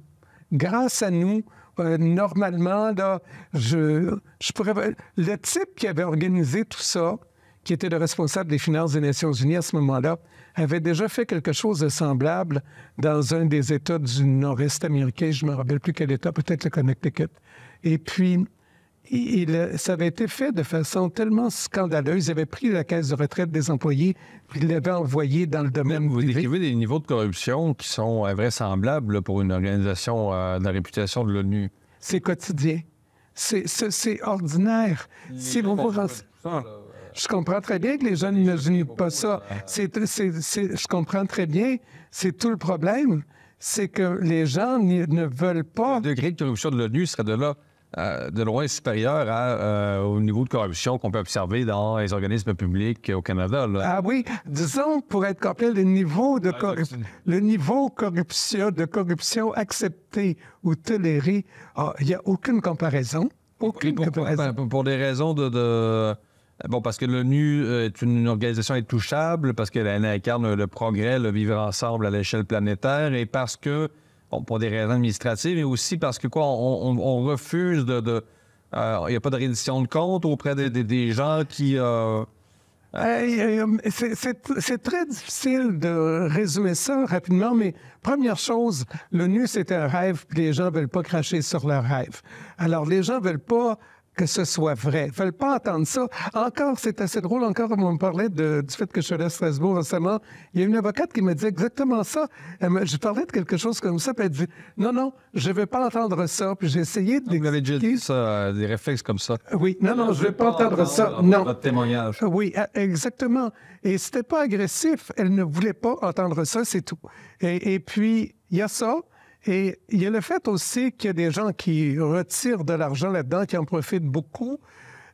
Grâce à nous, normalement, là, le type qui avait organisé tout ça, qui était le responsable des finances des Nations unies à ce moment-là, avait déjà fait quelque chose de semblable dans un des États du Nord-Est américain. Je ne me rappelle plus quel État, peut-être le Connecticut. Et puis, ça avait été fait de façon tellement scandaleuse. Ils avaient pris la caisse de retraite des employés puis ils l'avaient envoyé dans le domaine Vous privé. décrivez des niveaux de corruption qui sont invraisemblables là, pour une organisation de la réputation de l'ONU. C'est quotidien. C'est ordinaire. Si vous vous Je comprends très bien que les gens n'imaginent pas ça. Je comprends très bien. C'est tout le problème. C'est que les gens ne veulent pas... Le degré de corruption de l'ONU serait de loin supérieur au niveau de corruption qu'on peut observer dans les organismes publics au Canada. Là. Ah oui, disons, pour être complet, le niveau de corruption accepté ou toléré, il n'y a aucune comparaison. Aucune comparaison. Pour des raisons Bon, parce que l'ONU est une organisation intouchable, parce qu'elle incarne le progrès, le vivre ensemble à l'échelle planétaire, et parce que, bon, pour des raisons administratives, mais aussi parce que on refuse il n'y a pas de reddition de comptes auprès des gens qui... C'est très difficile de résumer ça rapidement, mais première chose, l'ONU, c'est un rêve, puis les gens ne veulent pas cracher sur leur rêve. Alors, les gens ne veulent pas que ce soit vrai. Ils ne veulent pas entendre ça. Encore, c'est assez drôle, on me parlait du fait que je suis allé à Strasbourg récemment. Il y a une avocate qui me dit exactement ça. Je parlais de quelque chose comme ça, puis elle dit « Non, je ne veux pas entendre ça. » Puis j'ai essayé de... Vous avez déjà dit ça, des réflexes comme ça. Oui, non, je ne veux pas entendre ça. Non. Votre témoignage. Oui, exactement. Et c'était pas agressif. Elle ne voulait pas entendre ça, c'est tout. Et puis, il y a ça. Et il y a le fait aussi qu'il y a des gens qui retirent de l'argent là-dedans, qui en profitent beaucoup.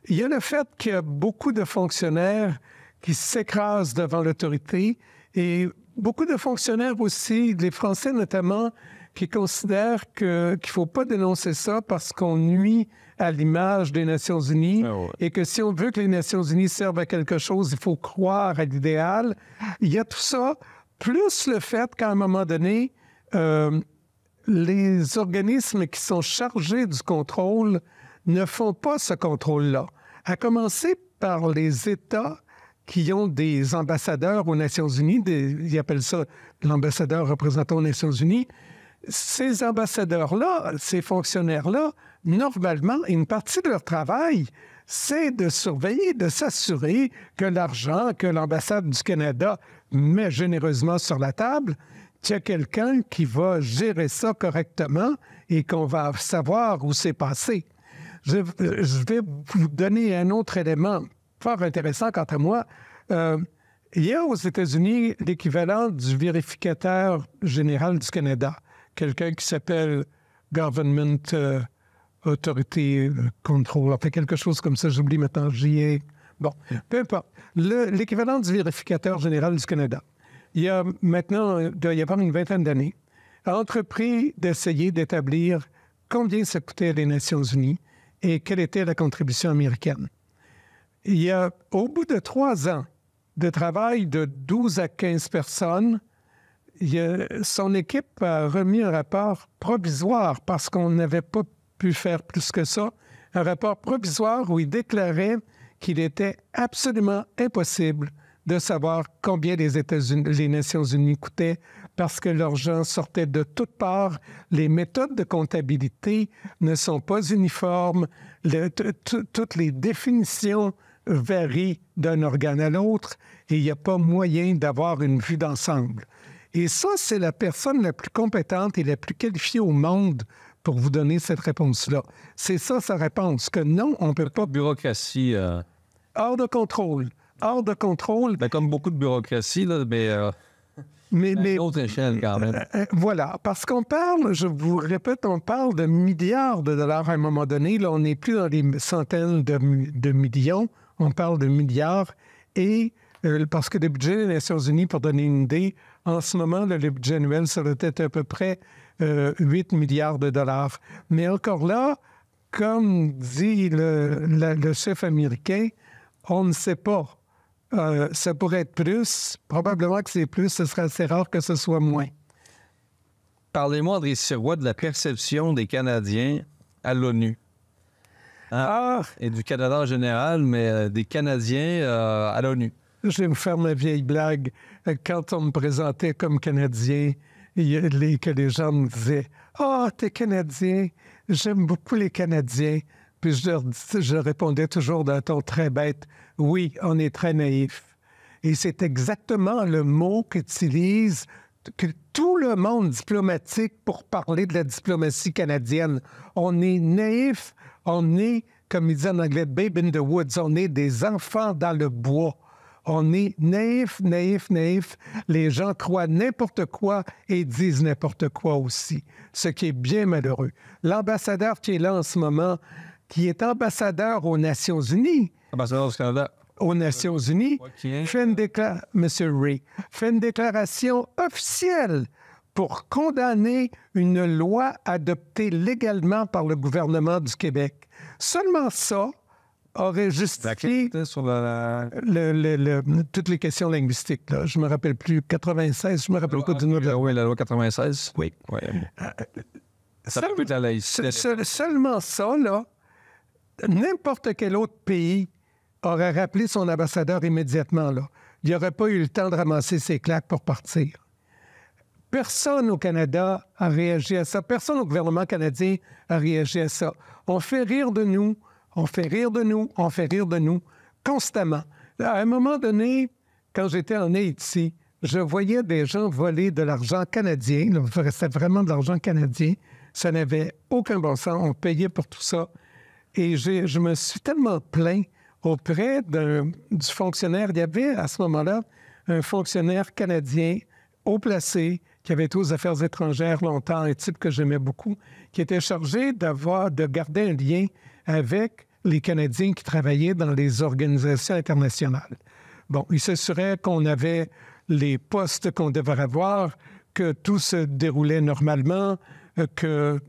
Il y a le fait qu'il y a beaucoup de fonctionnaires qui s'écrasent devant l'autorité et beaucoup de fonctionnaires aussi, les Français notamment, qui considèrent qu'il ne faut pas dénoncer ça parce qu'on nuit à l'image des Nations unies et que si on veut que les Nations unies servent à quelque chose, il faut croire à l'idéal. Il y a tout ça, plus le fait qu'à un moment donné, les organismes qui sont chargés du contrôle ne font pas ce contrôle-là. À commencer par les États qui ont des ambassadeurs aux Nations unies, ils appellent ça l'ambassadeur représentant aux Nations unies. Ces ambassadeurs-là, ces fonctionnaires-là, normalement, une partie de leur travail, c'est de surveiller, de s'assurer que l'argent que l'ambassade du Canada met généreusement sur la table, qu'il y a quelqu'un qui va gérer ça correctement et qu'on va savoir où c'est passé. Je vais vous donner un autre élément fort intéressant quant à moi. Il y a aux États-Unis l'équivalent du vérificateur général du Canada, quelqu'un qui s'appelle Government Authority Control, enfin quelque chose comme ça, j'oublie maintenant, Bon, peu importe. L'équivalent du vérificateur général du Canada. Il y a maintenant, il doit y avoir une vingtaine d'années, a entrepris d'essayer d'établir combien ça coûtait les Nations unies et quelle était la contribution américaine. Il y a, au bout de 3 ans de travail de 12 à 15 personnes, son équipe a remis un rapport provisoire parce qu'on n'avait pas pu faire plus que ça, un rapport provisoire où il déclarait qu'il était absolument impossible de savoir combien les Nations unies coûtaient parce que l'argent sortait de toutes parts. Les méthodes de comptabilité ne sont pas uniformes. Toutes les définitions varient d'un organe à l'autre et il n'y a pas moyen d'avoir une vue d'ensemble. Et ça, c'est la personne la plus compétente et la plus qualifiée au monde pour vous donner cette réponse-là. C'est ça sa réponse, que non, on ne peut pas... Bureaucratie... Hors de contrôle. Hors de contrôle. Ben, comme beaucoup de bureaucratie, là, mais à une autre échelle quand même. Voilà, parce qu'on parle, je vous répète, on parle de milliards de dollars à un moment donné. Là, on n'est plus dans les centaines de millions, on parle de milliards. Et parce que le budget des Nations unies, pour donner une idée, en ce moment, le budget annuel, ça doit être à peu près 8 milliards de dollars. Mais encore là, comme dit le chef américain, on ne sait pas. Ça pourrait être plus. Probablement que c'est plus. Ce serait assez rare que ce soit moins. Parlez-moi, André Sirois, de la perception des Canadiens à l'ONU. Et du Canada en général, mais des Canadiens à l'ONU. Je vais me faire ma vieille blague. Quand on me présentait comme Canadien, que les gens me disaient « Ah, t'es Canadien, j'aime beaucoup les Canadiens. » Puis je répondais toujours d'un ton très bête, « Oui, on est très naïf. » Et c'est exactement le mot qu'utilise tout le monde diplomatique pour parler de la diplomatie canadienne. On est naïf, on est comme il dit en anglais, babe in the woods. On est des enfants dans le bois. On est naïfs, naïfs, naïfs. Les gens croient n'importe quoi et disent n'importe quoi aussi, ce qui est bien malheureux. L'ambassadeur qui est là en ce moment, qui est ambassadeur aux Nations Unies, Ambassadeur du Canada. aux Nations Unies, fait une déclaration officielle pour condamner une loi adoptée légalement par le gouvernement du Québec. Seulement ça aurait justifié Sur toutes les questions linguistiques. Là. Je ne me rappelle plus, 96, je me rappelle pas du nom de la loi. Oui, la loi 96. Oui. Ouais. Ça peut être la laïcité. Seulement ça, là, n'importe quel autre pays aurait rappelé son ambassadeur immédiatement. Là. Il n'aurait pas eu le temps de ramasser ses claques pour partir. Personne au Canada a réagi à ça. Personne au gouvernement canadien a réagi à ça. On fait rire de nous, on fait rire de nous, on fait rire de nous constamment. À un moment donné, quand j'étais en Haïti, je voyais des gens voler de l'argent canadien. C'était vraiment de l'argent canadien. Ça n'avait aucun bon sens. On payait pour tout ça. Et je me suis tellement plaint auprès du fonctionnaire. Il y avait à ce moment-là un fonctionnaire canadien haut placé qui avait été aux affaires étrangères longtemps, un type que j'aimais beaucoup, qui était chargé de garder un lien avec les Canadiens qui travaillaient dans les organisations internationales. Bon, il s'assurait qu'on avait les postes qu'on devrait avoir, que tout se déroulait normalement, que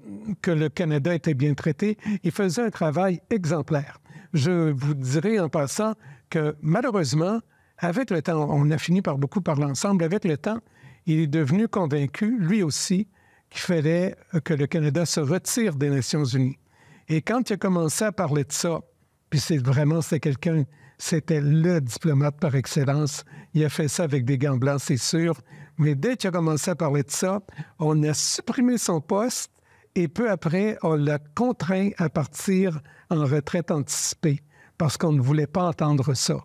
le Canada était bien traité. Il faisait un travail exemplaire. Je vous dirai en passant que malheureusement, avec le temps, on a fini par beaucoup parler ensemble, avec le temps, il est devenu convaincu, lui aussi, qu'il fallait que le Canada se retire des Nations unies. Et quand il a commencé à parler de ça, puis c'était le diplomate par excellence. Il a fait ça avec des gants blancs, c'est sûr. Mais dès qu'il a commencé à parler de ça, on a supprimé son poste et peu après, on l'a contraint à partir en retraite anticipée parce qu'on ne voulait pas entendre ça.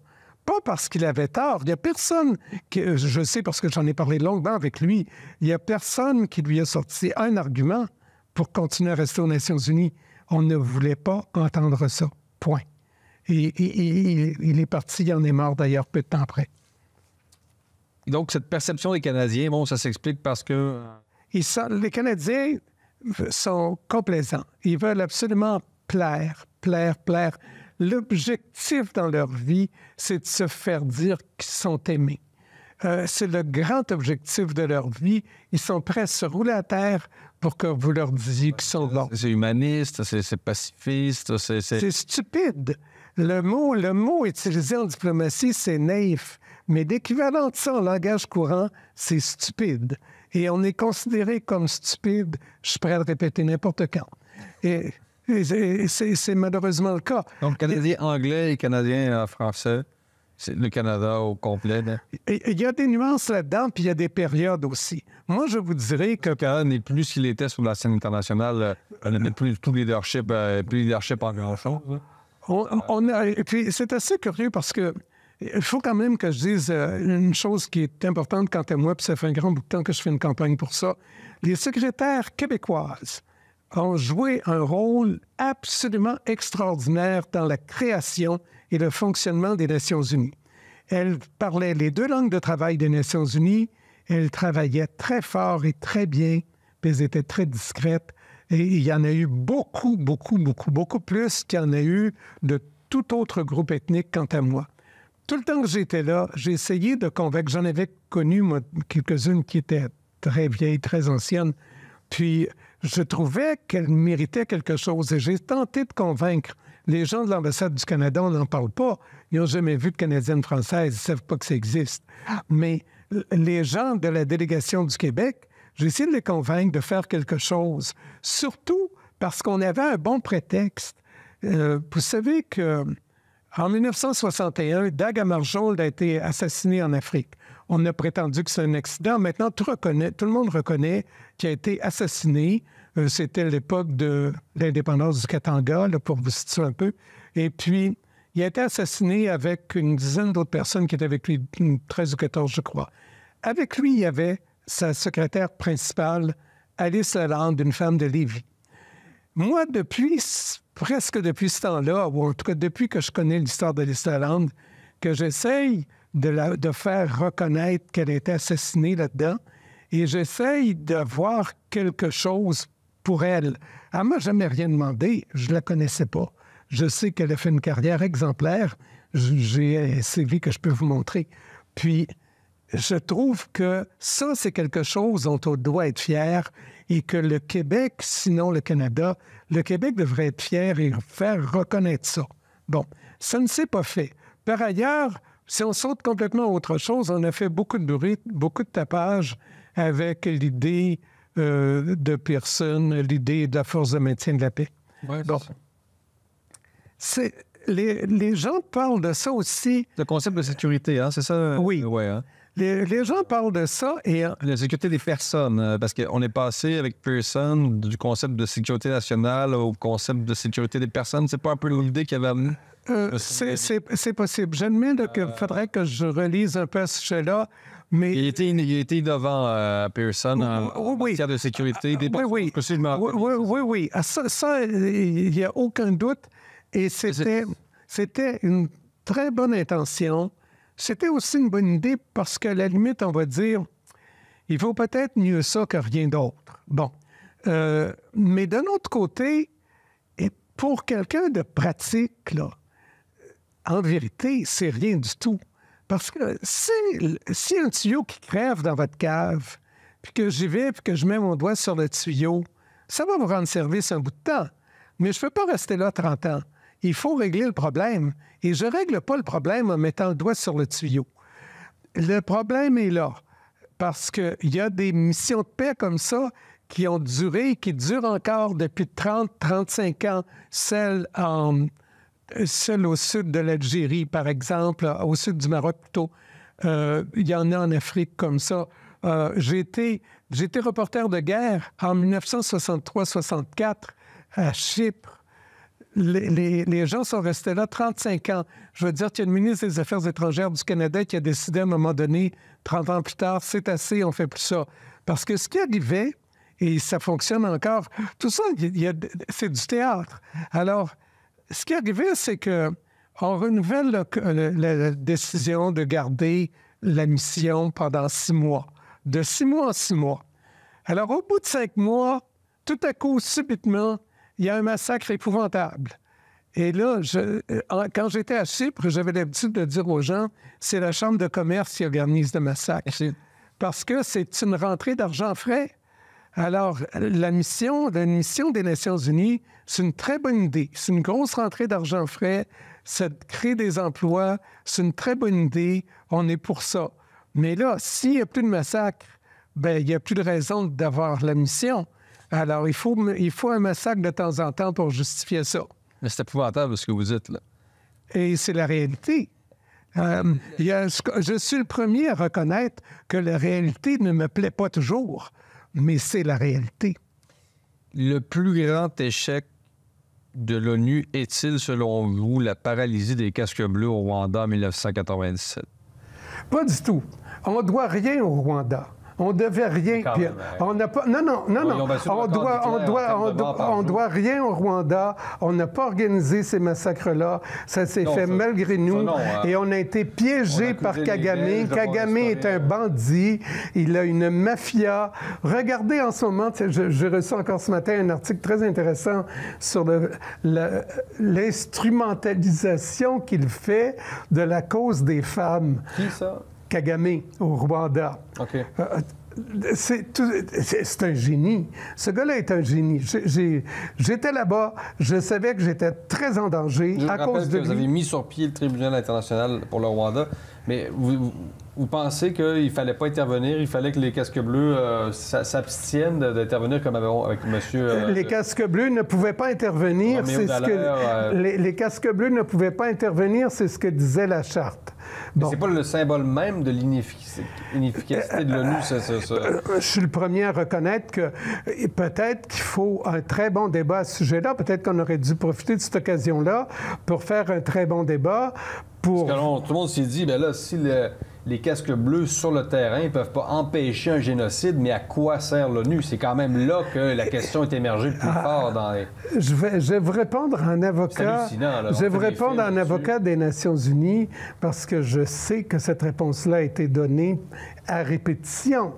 Pas parce qu'il avait tort. Il n'y a personne, je sais parce que j'en ai parlé longuement avec lui, il n'y a personne qui lui a sorti un argument pour continuer à rester aux Nations unies. On ne voulait pas entendre ça. Point. Et il est parti, il en est mort d'ailleurs peu de temps après. Donc, cette perception des Canadiens, bon, ça s'explique parce que... Les Canadiens sont complaisants. Ils veulent absolument plaire. L'objectif dans leur vie, c'est de se faire dire qu'ils sont aimés. C'est le grand objectif de leur vie. Ils sont prêts à se rouler à terre pour que vous leur disiez qu'ils sont bons. C'est humaniste, c'est pacifiste, C'est stupide. Le mot utilisé en diplomatie, c'est naïf. Mais l'équivalent de ça en langage courant, c'est stupide. Et on est considéré comme stupide, je suis prêt à le répéter n'importe quand. Et c'est malheureusement le cas. Donc, Canadien anglais et Canadien français, c'est le Canada au complet. Là. Il y a des nuances là-dedans, puis il y a des périodes aussi. Moi, je vous dirais que... Le Canada n'est plus ce qu'il était sur la scène internationale. On n'a plus tout leadership en grand-chose. Et puis, c'est assez curieux parce que il faut quand même que je dise une chose qui est importante quant à moi, puis ça fait un grand bout de temps que je fais une campagne pour ça. Les secrétaires québécoises ont joué un rôle absolument extraordinaire dans la création et le fonctionnement des Nations unies. Elles parlaient les 2 langues de travail des Nations unies, elles travaillaient très fort et très bien, puis elles étaient très discrètes. Et il y en a eu beaucoup plus qu'il y en a eu de tout autre groupe ethnique quant à moi. Tout le temps que j'étais là, j'ai essayé de convaincre. J'en avais connu, moi, quelques-unes qui étaient très vieilles, très anciennes. Puis, je trouvais qu'elles méritaient quelque chose. Et j'ai tenté de convaincre les gens de l'ambassade du Canada. On n'en parle pas. Ils n'ont jamais vu de Canadienne française. Ils ne savent pas que ça existe. Mais les gens de la délégation du Québec, j'ai essayé de les convaincre de faire quelque chose. Surtout parce qu'on avait un bon prétexte. Vous savez que... En 1961, Dag Hammarskjöld a été assassiné en Afrique. On a prétendu que c'est un accident. Maintenant, tout le monde reconnaît qu'il a été assassiné. C'était l'époque de l'indépendance du Katanga, là, pour vous situer un peu. Et puis, il a été assassiné avec une dizaine d'autres personnes qui étaient avec lui, 13 ou 14, je crois. Avec lui, il y avait sa secrétaire principale, Alice Lalande, une femme de Lévis. moi, presque depuis ce temps-là, ou en tout cas depuis que je connais l'histoire de l'Islande, que j'essaye de faire reconnaître qu'elle a été assassinée là-dedans, et j'essaye de voir quelque chose pour elle. Elle m'a jamais rien demandé, je la connaissais pas. Je sais qu'elle a fait une carrière exemplaire, j'ai un CV que je peux vous montrer. Puis, je trouve que ça, c'est quelque chose dont on doit être fier et que le Québec, sinon le Canada, le Québec devrait être fier et faire reconnaître ça. Bon, ça ne s'est pas fait. Par ailleurs, si on saute complètement à autre chose, on a fait beaucoup de bruit, beaucoup de tapage avec l'idée de Pearson, l'idée de la force de maintien de la paix. Ouais, bon. Les gens parlent de ça aussi. Le concept de sécurité, hein, c'est ça? Oui. Ouais, hein? Les gens parlent de ça et... La sécurité des personnes, parce qu'on est passé avec Pearson du concept de sécurité nationale au concept de sécurité des personnes. C'est pas un peu l'idée qu'il y avait amené? C'est possible. J'admets qu'il faudrait que je relise un peu à ce sujet-là, mais... Il était innovant, Pearson, en matière de sécurité des personnes. Oui. Ça, il n'y a aucun doute. Et c'était une très bonne intention. C'était aussi une bonne idée parce qu'à la limite, on va dire, il vaut peut-être mieux ça que rien d'autre. Bon. Mais d'un autre côté, et pour quelqu'un de pratique, là, en vérité, c'est rien du tout. Parce que si un tuyau qui crève dans votre cave, puis que j'y vais, puis que je mets mon doigt sur le tuyau, ça va vous rendre service un bout de temps. Mais je ne peux pas rester là 30 ans. Il faut régler le problème. Et je ne règle pas le problème en mettant le doigt sur le tuyau. Le problème est là. Parce qu'il y a des missions de paix comme ça qui ont duré, qui durent encore depuis 30-35 ans. Celle au sud de l'Algérie, par exemple, au sud du Maroc plutôt. Il y en a en Afrique comme ça. J'ai été reporter de guerre en 1963-64 à Chypre. Les gens sont restés là 35 ans. Je veux dire qu'il y a le ministre des Affaires étrangères du Canada qui a décidé à un moment donné, 30 ans plus tard, c'est assez, on ne fait plus ça. Parce que ce qui arrivait, et ça fonctionne encore, tout ça, c'est du théâtre. Alors, ce qui arrivait, c'est qu'on renouvelle la décision de garder la mission pendant 6 mois. De 6 mois en 6 mois. Alors, au bout de 5 mois, tout à coup, subitement, il y a un massacre épouvantable. Et là, quand j'étais à Chypre, j'avais l'habitude de dire aux gens, c'est la Chambre de commerce qui organise le massacre. Parce que c'est une rentrée d'argent frais. Alors, la mission des Nations unies, c'est une très bonne idée. C'est une grosse rentrée d'argent frais. Ça crée des emplois. C'est une très bonne idée. On est pour ça. Mais là, s'il n'y a plus de massacre, bien, il n'y a plus de raison d'avoir la mission. Alors, il faut un massacre de temps en temps pour justifier ça. Mais c'est épouvantable ce que vous dites, là. Et c'est la réalité. Je suis le premier à reconnaître que la réalité ne me plaît pas toujours, mais c'est la réalité. Le plus grand échec de l'ONU est-il, selon vous, la paralysie des casques bleus au Rwanda en 1997? Pas du tout. On ne doit rien au Rwanda. On ne devait rien. Puis on n'a pas. Non. On doit rien au Rwanda. On n'a pas organisé ces massacres-là. Ça s'est fait malgré nous. Et on a été piégés par Kagame. Kagame est un bandit. Il a une mafia. Regardez en ce moment, j'ai reçu encore ce matin un article très intéressant sur l'instrumentalisation qu'il fait de la cause des femmes. Qui ça? Kagame, au Rwanda. OK. C'est un génie. Ce gars-là est un génie. J'étais là-bas, je savais que j'étais très en danger à cause de lui. Vous avez mis sur pied le tribunal international pour le Rwanda, mais vous pensez qu'il ne fallait pas intervenir, il fallait que les casques bleus s'abstiennent d'intervenir comme avec monsieur... les casques bleus ne pouvaient pas intervenir, les casques bleus ne pouvaient pas intervenir, c'est ce que disait la charte. Bon. C'est pas le symbole même de l'inefficacité de l'ONU, ça? Je suis le premier à reconnaître que peut-être qu'il faut un très bon débat à ce sujet-là. Peut-être qu'on aurait dû profiter de cette occasion-là pour faire un très bon débat. Parce que tout le monde s'est dit, bien là, si les casques bleus sur le terrain ne peuvent pas empêcher un génocide, mais à quoi sert l'ONU? C'est quand même là que la question est émergée le plus fort dans les... Je vais vous répondre en avocat. Je vais vous répondre en avocat des Nations unies parce que je sais que cette réponse-là a été donnée à répétition.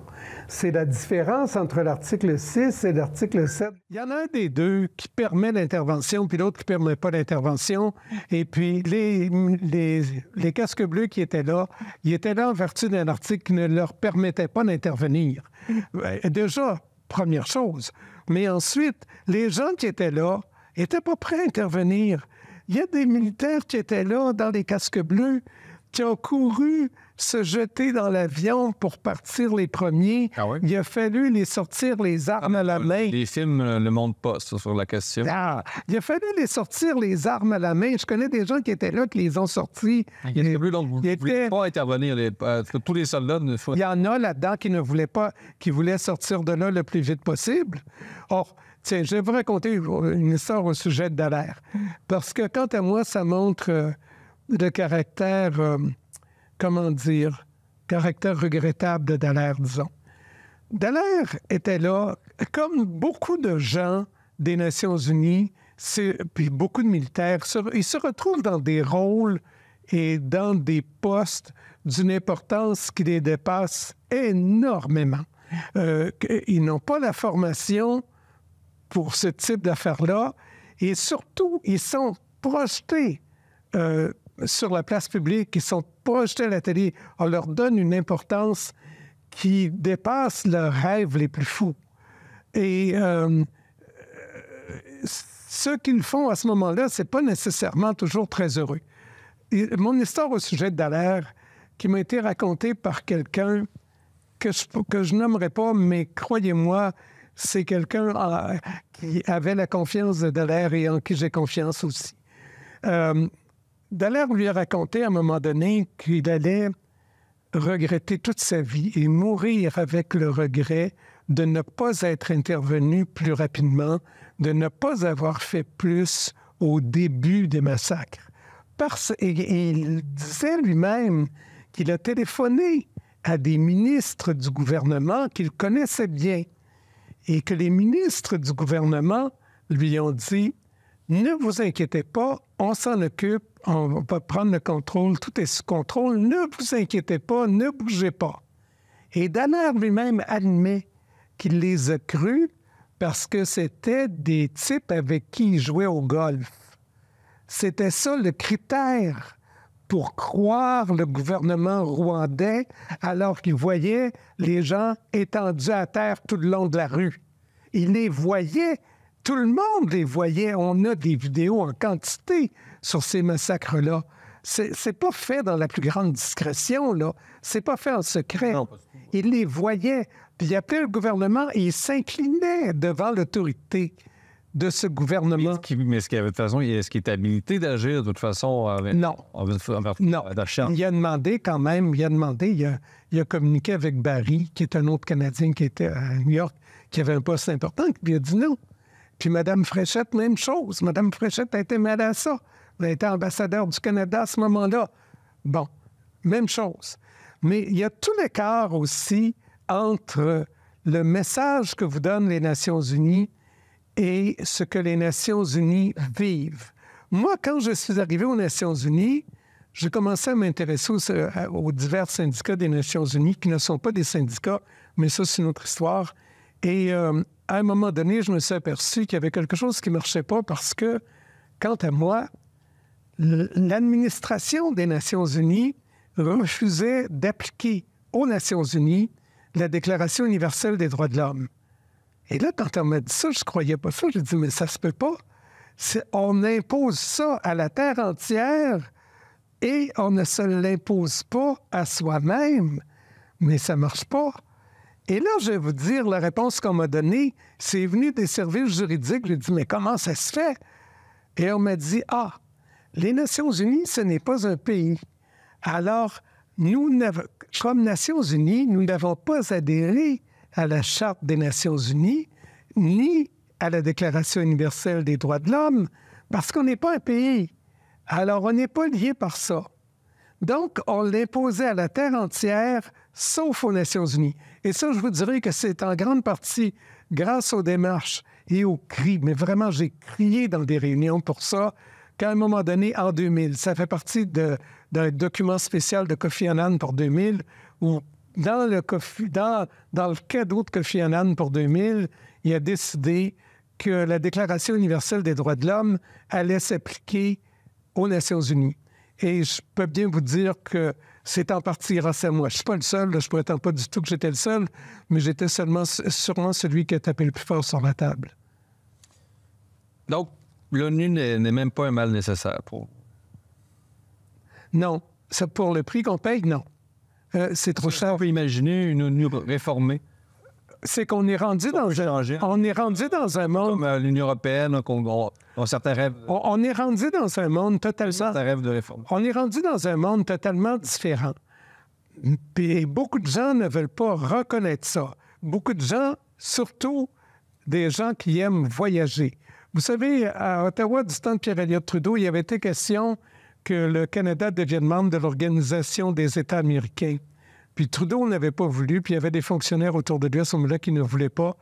C'est la différence entre l'article 6 et l'article 7. Il y en a un des deux qui permet l'intervention, puis l'autre qui ne permet pas l'intervention. Et puis, les casques bleus qui étaient là, ils étaient là en vertu d'un article qui ne leur permettait pas d'intervenir. Déjà, première chose. Mais ensuite, les gens qui étaient là n'étaient pas prêts à intervenir. Il y a des militaires qui étaient là dans les casques bleus qui ont couru se jeter dans l'avion pour partir les premiers. Ah oui? Il a fallu les sortir les armes à la main. Les films ne le montrent pas, ça, sur la question. Il a fallu les sortir les armes à la main. Je connais des gens qui étaient là, qui les ont sortis. Il y a plus, donc vous ne voulez pas intervenir. Tous les soldats ne font... Il y en a là-dedans qui ne voulaient pas, qui voulaient sortir de là le plus vite possible. Or, tiens, je vais vous raconter une histoire au sujet de Dallaire. Parce que, quant à moi, ça montre le caractère... caractère regrettable de Dallaire, disons. Dallaire était là, comme beaucoup de gens des Nations unies, puis beaucoup de militaires, ils se retrouvent dans des rôles et dans des postes d'une importance qui les dépasse énormément. Ils n'ont pas la formation pour ce type d'affaires-là et surtout, ils sont projetés sur la place publique, ils sont projetés à la télé. On leur donne une importance qui dépasse leurs rêves les plus fous. Et ce qu'ils font à ce moment-là, c'est pas nécessairement toujours très heureux. Et mon histoire au sujet de Dallaire, qui m'a été racontée par quelqu'un que je nommerai pas, mais croyez-moi, c'est quelqu'un qui avait la confiance de Dallaire et en qui j'ai confiance aussi. Dallaire lui a raconté à un moment donné qu'il allait regretter toute sa vie et mourir avec le regret de ne pas être intervenu plus rapidement, de ne pas avoir fait plus au début des massacres. Et il disait lui-même qu'il a téléphoné à des ministres du gouvernement qu'il connaissait bien et que les ministres du gouvernement lui ont dit « Ne vous inquiétez pas, on s'en occupe, on va prendre le contrôle, tout est sous contrôle, ne vous inquiétez pas, ne bougez pas. » Et Dallaire lui-même admet qu'il les a crus parce que c'était des types avec qui il jouait au golf. C'était ça le critère pour croire le gouvernement rwandais alors qu'il voyait les gens étendus à terre tout le long de la rue. Il les voyait, tout le monde les voyait. On a des vidéos en quantité sur ces massacres-là. C'est pas fait dans la plus grande discrétion, là. C'est pas fait en secret. Non, il les voyait, puis il appelait le gouvernement et il s'inclinait devant l'autorité de ce gouvernement. Mais est-ce qu'il avait de toute façon, est-ce qu'il est habilité d'agir de toute façon? Non. Non. Il a demandé quand même, il a communiqué avec Barry, qui est un autre Canadien qui était à New York, qui avait un poste important, puis il a dit non. Puis Mme Fréchette, même chose. Mme Fréchette a été mêlée à ça. Elle a été ambassadeur du Canada à ce moment-là. Bon, même chose. Mais il y a tout l'écart aussi entre le message que vous donnent les Nations unies et ce que les Nations unies vivent. Moi, quand je suis arrivé aux Nations unies, j'ai commencé à m'intéresser aux divers syndicats des Nations unies, qui ne sont pas des syndicats, mais ça, c'est une autre histoire. Et à un moment donné, je me suis aperçu qu'il y avait quelque chose qui ne marchait pas parce que, quant à moi, l'administration des Nations unies refusait d'appliquer aux Nations unies la Déclaration universelle des droits de l'homme. Et là, quand on m'a dit ça, je ne croyais pas ça. J'ai dit, mais ça se peut pas. On impose ça à la terre entière et on ne se l'impose pas à soi-même. Mais ça ne marche pas. Et là, je vais vous dire, la réponse qu'on m'a donnée, c'est venu des services juridiques. J'ai dit, mais comment ça se fait? Et on m'a dit, les Nations unies, ce n'est pas un pays. Alors, nous, comme Nations unies, nous n'avons pas adhéré à la Charte des Nations unies, ni à la Déclaration universelle des droits de l'homme, parce qu'on n'est pas un pays. Alors, on n'est pas lié par ça. Donc, on l'imposait à la terre entière, sauf aux Nations unies. Et ça, je vous dirais que c'est en grande partie grâce aux démarches et aux cris. Mais vraiment, j'ai crié dans des réunions pour ça, qu'à un moment donné, en 2000, ça fait partie d'un document spécial de Kofi Annan pour 2000, où dans le cadeau de Kofi Annan pour 2000, il a décidé que la Déclaration universelle des droits de l'homme allait s'appliquer aux Nations unies. Et je peux bien vous dire que c'est en partie grâce à moi. Je ne suis pas le seul, là, je ne prétends pas du tout que j'étais le seul, mais j'étais sûrement celui qui a tapé le plus fort sur la table. Donc, l'ONU n'est même pas un mal nécessaire pour... Non. Ça, pour le prix qu'on paye, non. C'est trop cher. On peut imaginer une ONU réformée. C'est qu'on est rendu dans un monde... Comme l'Union européenne, on certains rêves... On est rendu dans un monde totalement... Certains rêves de réforme. On est rendu dans un monde totalement différent. Puis beaucoup de gens ne veulent pas reconnaître ça. Beaucoup de gens, surtout des gens qui aiment voyager. Vous savez, à Ottawa, du temps de Pierre-Éliott Trudeau, il y avait été question que le Canada devienne membre de l'Organisation des États américains. Puis Trudeau n'avait pas voulu, puis il y avait des fonctionnaires autour de lui à ce moment-là qui ne voulaient pas.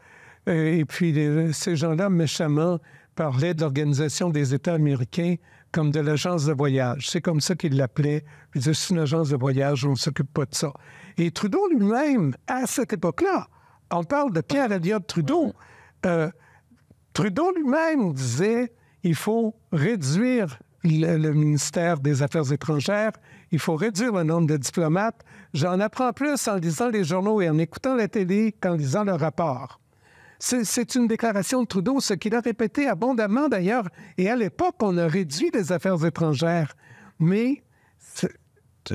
Et puis ces gens-là, méchamment, parlaient de l'Organisation des États américains comme de l'agence de voyage. C'est comme ça qu'ils l'appelaient. Ils disaient, c'est une agence de voyage, on ne s'occupe pas de ça. Et Trudeau lui-même, à cette époque-là, on parle de Pierre-Éliott Trudeau, Trudeau lui-même disait, il faut réduire le ministère des Affaires étrangères, il faut réduire le nombre de diplomates. J'en apprends plus en lisant les journaux et en écoutant la télé qu'en lisant le rapport. C'est une déclaration de Trudeau, ce qu'il a répété abondamment d'ailleurs. Et à l'époque, on a réduit les affaires étrangères. Mais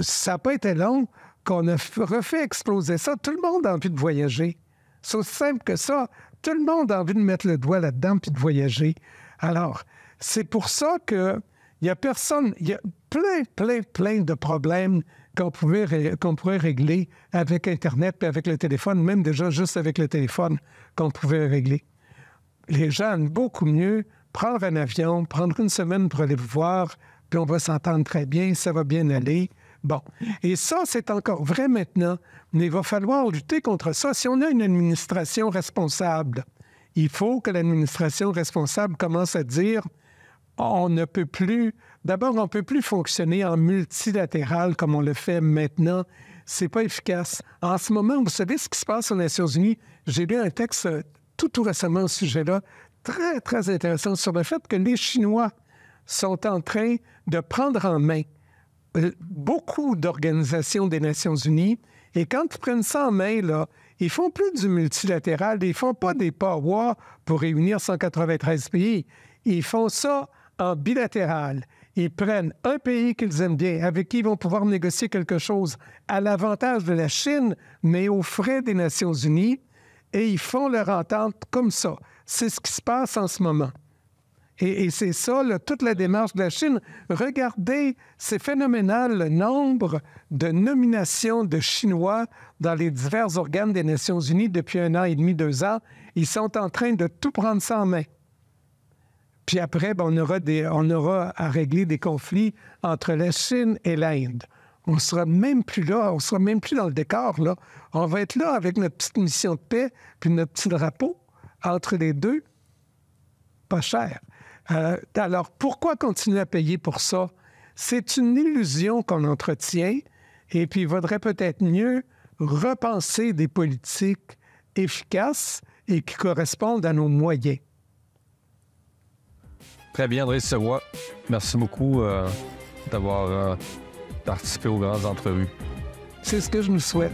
ça n'a pas été long qu'on a refait exploser ça. Tout le monde a envie de voyager. C'est aussi simple que ça. Tout le monde a envie de mettre le doigt là-dedans puis de voyager. Alors, c'est pour ça que il y a plein de problèmes qu'on pourrait régler avec Internet et avec le téléphone, même déjà juste avec le téléphone qu'on pouvait régler. Les gens aiment beaucoup mieux prendre un avion, prendre une semaine pour aller vous voir, puis on va s'entendre très bien, ça va bien aller. Bon. Et ça, c'est encore vrai maintenant, mais il va falloir lutter contre ça. Si on a une administration responsable, il faut que l'administration responsable commence à dire on ne peut plus... D'abord, on ne peut plus fonctionner en multilatéral comme on le fait maintenant. C'est pas efficace. En ce moment, vous savez ce qui se passe aux Nations unies? J'ai lu un texte tout récemment au sujet-là, très, très intéressant, sur le fait que les Chinois sont en train de prendre en main beaucoup d'organisations des Nations unies. Et quand ils prennent ça en main, là, ils font plus du multilatéral. Ils font pas des powwows pour réunir 193 pays. Ils font ça en bilatéral. Ils prennent un pays qu'ils aiment bien, avec qui ils vont pouvoir négocier quelque chose à l'avantage de la Chine, mais aux frais des Nations unies, et ils font leur entente comme ça. C'est ce qui se passe en ce moment. Et c'est ça, là, toute la démarche de la Chine. Regardez, c'est phénoménal le nombre de nominations de Chinois dans les divers organes des Nations unies depuis 1 an et demi, 2 ans. Ils sont en train de tout prendre ça en main. Puis après, on aura à régler des conflits entre la Chine et l'Inde. On ne sera même plus là, on ne sera même plus dans le décor, là. On va être là avec notre petite mission de paix puis notre petit drapeau entre les deux. Pas cher. Alors, pourquoi continuer à payer pour ça? C'est une illusion qu'on entretient et puis il vaudrait peut-être mieux repenser des politiques efficaces et qui correspondent à nos moyens. Très bien, André Sirois. Merci beaucoup d'avoir participé aux grandes entrevues. C'est ce que je me souhaite.